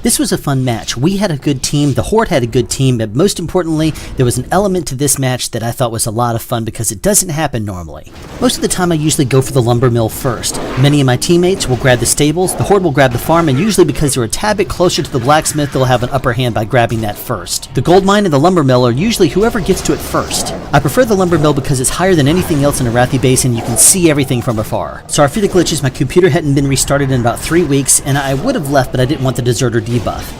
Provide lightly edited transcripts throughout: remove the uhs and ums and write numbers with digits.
This was a fun match. We had a good team, the Horde had a good team, but most importantly, there was an element to this match that I thought was a lot of fun because it doesn't happen normally. Most of the time I usually go for the lumber mill first. Many of my teammates will grab the stables, the Horde will grab the farm, and usually because they're a tad bit closer to the blacksmith, they'll have an upper hand by grabbing that first. The gold mine and the lumber mill are usually whoever gets to it first. I prefer the lumber mill because it's higher than anything else in Arathi Basin, you can see everything from afar. Sorry for the glitches, my computer hadn't been restarted in about 3 weeks, and I would have left, but I didn't want the deserter debuff.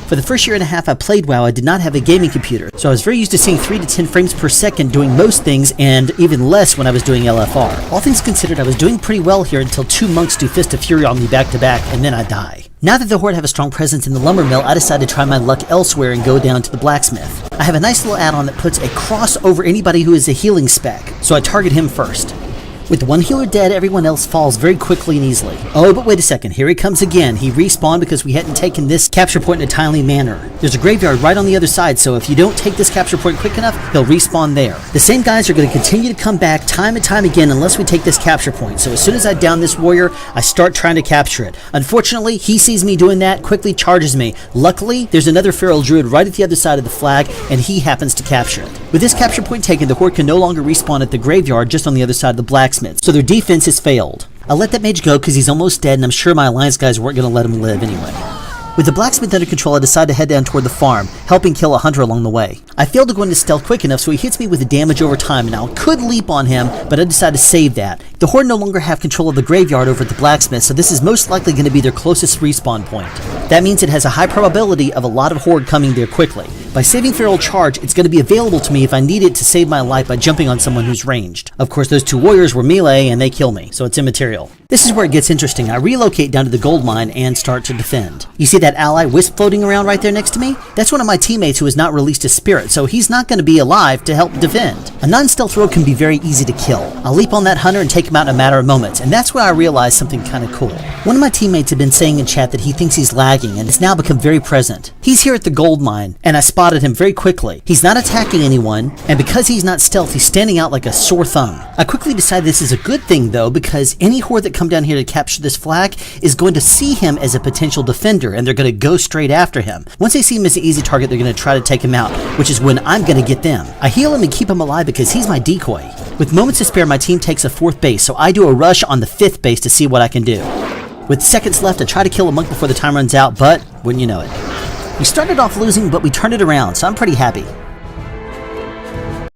For the first year and a half I played WoW, I did not have a gaming computer, so I was very used to seeing 3 to 10 frames per second doing most things, and even less when I was doing LFR. All things considered, I was doing pretty well here until 2 monks do Fist of Fury on me back to back, and then I die. Now that the Horde have a strong presence in the lumber mill, I decided to try my luck elsewhere and go down to the blacksmith. I have a nice little add-on that puts a cross over anybody who is a healing spec, so I target him first. With one healer dead, everyone else falls very quickly and easily. Oh, but wait a second, here he comes again. He respawned because we hadn't taken this capture point in a timely manner. There's a graveyard right on the other side, so if you don't take this capture point quick enough, he'll respawn there. The same guys are going to continue to come back time and time again unless we take this capture point, so as soon as I down this warrior, I start trying to capture it. Unfortunately, he sees me doing that, quickly charges me. Luckily, there's another Feral Druid right at the other side of the flag, and he happens to capture it. With this capture point taken, the Horde can no longer respawn at the graveyard just on the other side of the blacksmith, so their defense has failed. I'll let that mage go because he's almost dead, and I'm sure my alliance guys weren't going to let him live anyway. With the blacksmith under control, I decide to head down toward the farm, helping kill a hunter along the way. I failed to go into stealth quick enough, so he hits me with the damage over time, and now I could leap on him, but I decided to save that. The Horde no longer have control of the graveyard over at the blacksmith, so this is most likely going to be their closest respawn point. That means it has a high probability of a lot of Horde coming there quickly. By saving Feral Charge, it's going to be available to me if I need it to save my life by jumping on someone who's ranged. Of course, those 2 warriors were melee, and they kill me, so it's immaterial. This is where it gets interesting. I relocate down to the gold mine and start to defend. You see that ally Wisp floating around right there next to me? That's one of my teammates who has not released his spirit, so he's not going to be alive to help defend. A non-stealth rogue can be very easy to kill. I'll leap on that hunter and take him out in a matter of moments, and that's where I realized something kind of cool. One of my teammates had been saying in chat that he thinks he's lagging, and it's now become very present. He's here at the gold mine, and I spotted him very quickly. He's not attacking anyone, and because he's not stealth, he's standing out like a sore thumb. I quickly decided this is a good thing though, because any Horde that come down here to capture this flag is going to see him as a potential defender, and they're going to go straight after him. Once they see him as an easy target, they're going to try to take him out, which is when I'm going to get them. I heal him and keep him alive because he's my decoy. With moments to spare, my team takes a 4th base, so I do a rush on the 5th base to see what I can do. With seconds left, I try to kill a monk before the time runs out, but wouldn't you know it. We started off losing, but we turned it around, so I'm pretty happy.